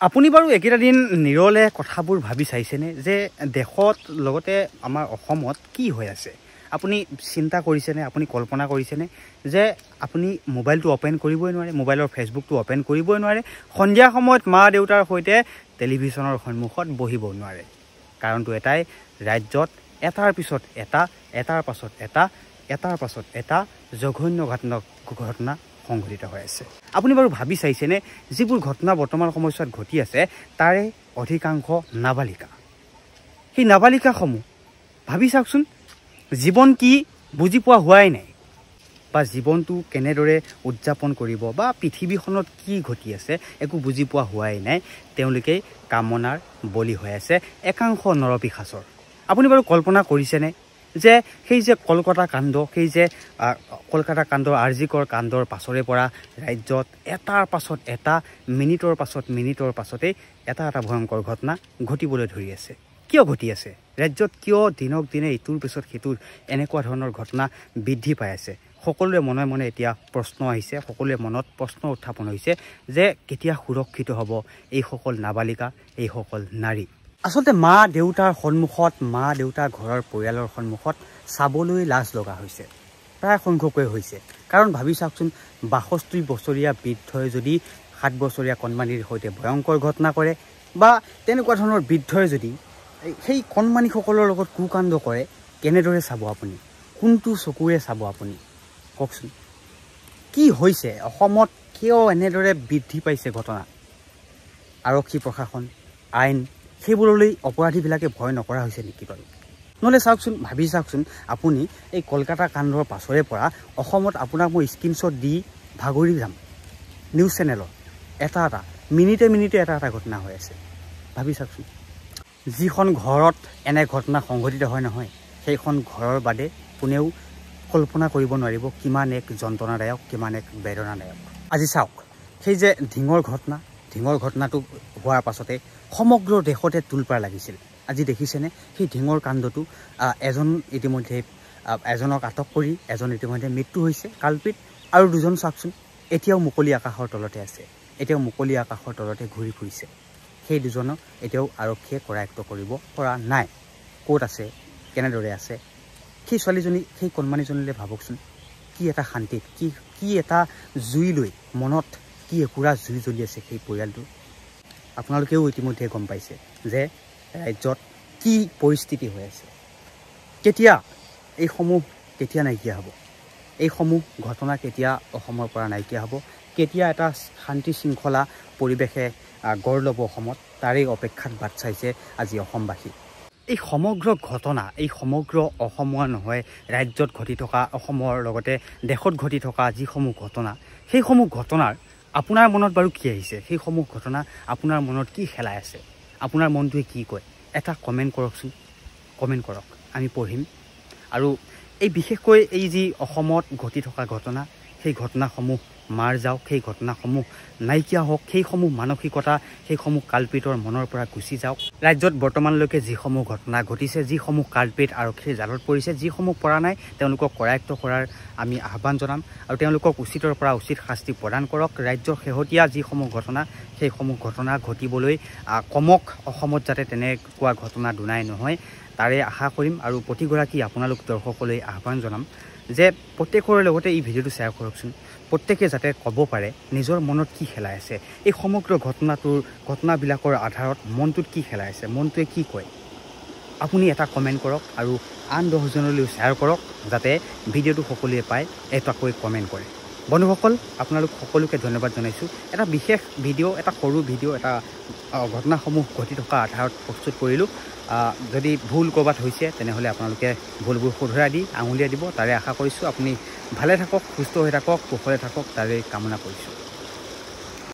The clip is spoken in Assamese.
আপুনি বাৰু একেটা দিন নিৰলে কথাবোৰ ভাবি চাইছেনে যে দেশত লগতে আমাৰ অসমত কি হৈ আছে? আপুনি চিন্তা কৰিছেনে, আপুনি কল্পনা কৰিছেনে যে আপুনি মোবাইলটো অপেন কৰিবই নোৱাৰে, মোবাইলৰ ফেচবুকটো অপেন কৰিবই নোৱাৰে, সন্ধিয়া সময়ত মা দেউতাৰ সৈতে টেলিভিছনৰ সন্মুখত বহিব নোৱাৰে? কাৰণটো এটাই, ৰাজ্যত এটাৰ পিছত এটা জঘন্য ঘটনা সংঘটিত হৈ আছে। আপুনি বাৰু ভাবি চাইছেনে যিবোৰ ঘটনা বৰ্তমান সময়ছোৱাত ঘটি আছে তাৰে অধিকাংশ নাবালিকা। সেই নাবালিকাসমূহ ভাবি চাওকচোন, জীৱন কি বুজি পোৱা হোৱাই নাই, বা জীৱনটো কেনেদৰে উদযাপন কৰিব বা পৃথিৱীখনত কি ঘটি আছে একো বুজি পোৱা হোৱাই নাই। তেওঁলোকে কামনাৰ বলি হৈ আছে একাংশ নৰপিশাচৰ। আপুনি বাৰু কল্পনা কৰিছেনে যে সেই যে কলকাতা কাণ্ড, সেই যে কলকাতা কাণ্ডৰ আৰ্জিকৰ কাণ্ডৰ পাছৰে পৰা ৰাজ্যত এটাৰ পাছত এটা, মিনিটৰ পাছতেই এটা ভয়ংকৰ ঘটনা ঘটিবলৈ ধৰি আছে। কিয় ঘটি আছে? ৰাজ্যত কিয় দিনক দিনে ইটোৰ পিছত সিটোৰ এনেকুৱা ধৰণৰ ঘটনা বৃদ্ধি পাই আছে? সকলোৰে মনে মনে এতিয়া প্ৰশ্ন আহিছে, সকলোৰে মনত প্ৰশ্ন উত্থাপন হৈছে যে কেতিয়া সুৰক্ষিত হ'ব এইসকল নাবালিকা, এইসকল নাৰী? আচলতে মা দেউতাৰ সন্মুখত, মা দেউতা ঘৰৰ পৰিয়ালৰ সন্মুখত চাবলৈ লাজ লগা হৈছে, প্ৰায় সংখ্যকে হৈছে। কাৰণ ভাবি চাওকচোন, ৬২ বছৰীয়া বৃদ্ধই যদি ৭ বছৰীয়া কণমানিৰ সৈতে ভয়ংকৰ ঘটনা কৰে, বা তেনেকুৱা ধৰণৰ বৃদ্ধই যদি সেই কণমানিসকলৰ লগত কুকাণ্ড কৰে, কেনেদৰে চাব আপুনি? কোনটো চকুৰে চাব আপুনি? কওকচোন, কি হৈছে অসমত? কিয় এনেদৰে বৃদ্ধি পাইছে ঘটনা? আৰক্ষী প্ৰশাসন, আইন, সেইবোৰলৈ অপৰাধীবিলাকে ভয় নকৰা হৈছে নেকি বাৰু? নহ'লে চাওকচোন, ভাবি চাওকচোন, আপুনি এই কলকাতা কাণ্ডৰ পাছৰে পৰা অসমত আপোনাক মই স্ক্ৰীনশ্বট দি ভাগৰি যাম। নিউজ চেনেলত এটা মিনিটে এটা ঘটনা হৈ আছে। ভাবি চাওকচোন, যিখন ঘৰত এনে ঘটনা সংঘটিত হয় নহয়, সেইখন ঘৰৰ বাদে কোনেও কল্পনা কৰিব নোৱাৰিব কিমান এক যন্ত্ৰণাদায়ক, কিমান এক বেদনাদায়ক। আজি চাওক, সেই যে ঢিঙৰ ঘটনাটো হোৱাৰ পাছতে সমগ্ৰ দেশতে তোলপাৰ লাগিছিল। আজি দেখিছেনে সেই ঢিঙৰ কাণ্ডটো? ইতিমধ্যে এজনক আটক কৰি এজন ইতিমধ্যে মৃত্যু হৈছে কালপিত, আৰু দুজন চাওকচোন এতিয়াও মুকলি আকাশৰ তলতে আছে, এতিয়াও মুকলি আকাশৰ তলতে ঘূৰি ফুৰিছে। সেই দুজনক এতিয়াও আৰক্ষীয়ে কৰায়ত্ব কৰিব পৰা নাই। ক'ত আছে, কেনেদৰে আছে? সেই ছোৱালীজনী, সেই কণমানিজনীলৈ ভাবকচোন, কি এটা শান্তিত, কি এটা জুই লৈ, মনত কি একুৰা জুই জ্বলি আছে সেই পৰিয়ালটো। আপোনালোকেও ইতিমধ্যে গম পাইছে যে ৰাজ্যত কি পৰিস্থিতি হৈ আছে। এইসমূহ কেতিয়া নাইকিয়া হ'ব? এইসমূহ ঘটনা কেতিয়া অসমৰ পৰা নাইকিয়া হ'ব? কেতিয়া এটা শান্তি শৃংখলা পৰিৱেশে গঢ় ল'ব অসমত? তাৰেই অপেক্ষাত বাট চাইছে আজি অসমবাসী। এই সমগ্ৰ ঘটনা, এই সমগ্ৰ অসমৰ নহয়, ৰাজ্যত ঘটি থকা, অসমৰ লগতে দেশত ঘটি থকা যিসমূহ ঘটনা, সেইসমূহ ঘটনাৰ আপোনাৰ মনত বাৰু কি আহিছে? সেইসমূহ ঘটনা আপোনাৰ মনত কি খেলাই আছে? আপোনাৰ মনটোৱে কি কয়? এটা কমেণ্ট কৰকচোন, কমেণ্ট কৰক, আমি পঢ়িম। আৰু এই বিশেষকৈ এই যি অসমত ঘটি থকা ঘটনা, সেই ঘটনাসমূহ মাৰ যাওক, সেই ঘটনাসমূহ নাইকিয়া হওক, সেইসমূহ মানসিকতা, সেইসমূহ কালপিতৰ মনৰ পৰা গুচি যাওক। ৰাজ্যত বৰ্তমানলৈকে যিসমূহ ঘটনা ঘটিছে, যিসমূহ কালপিত আৰক্ষীৰ জালত পৰিছে, যিসমূহ পৰা নাই, তেওঁলোকক কৰায়ত্ব কৰাৰ আমি আহ্বান জনাম, আৰু তেওঁলোকক উচিতৰ পৰা উচিত শাস্তি প্ৰদান কৰক। ৰাজ্যৰ শেহতীয়া যিসমূহ ঘটনা, সেইসমূহ ঘটনা ঘটিবলৈ কমক, অসমত যাতে তেনেকুৱা ঘটনা দুনাই নহয়, তাৰে আশা কৰিম। আৰু প্ৰতিগৰাকী আপোনালোক দৰ্শকলৈ আহ্বান জনাম যে প্ৰত্যেকৰে লগতে এই ভিডিঅ'টো শ্বেয়াৰ কৰকচোন। প্ৰত্যেকে যাতে ক'ব পাৰে নিজৰ মনত কি খেলাই আছে, এই সমগ্ৰ ঘটনাবিলাকৰ আধাৰত মনটোত কি খেলাই আছে, মনটোৱে কি কয়। আপুনি এটা কমেণ্ট কৰক আৰু আন 10জনলৈ শ্বেয়াৰ কৰক, যাতে ভিডিঅ'টো সকলোৱে পায়, এটাকৈ কমেণ্ট কৰে। বন্ধুসকল, আপোনালোক সকলোকে ধন্যবাদ জনাইছোঁ। এটা বিশেষ ভিডিঅ', এটা সৰু ভিডিঅ', এটা ঘটনাসমূহ ঘটি থকা আধাৰত প্ৰস্তুত কৰিলোঁ। যদি ভুল ক'ৰবাত হৈছে তেনেহ'লে আপোনালোকে ভুলবোৰ শুধৰাই দি আঙুলিয়াই দিব, তাৰে আশা কৰিছোঁ। আপুনি ভালে থাকক, সুস্থ হৈ থাকক, কুশলে থাকক, তাৰে কামনা কৰিছোঁ।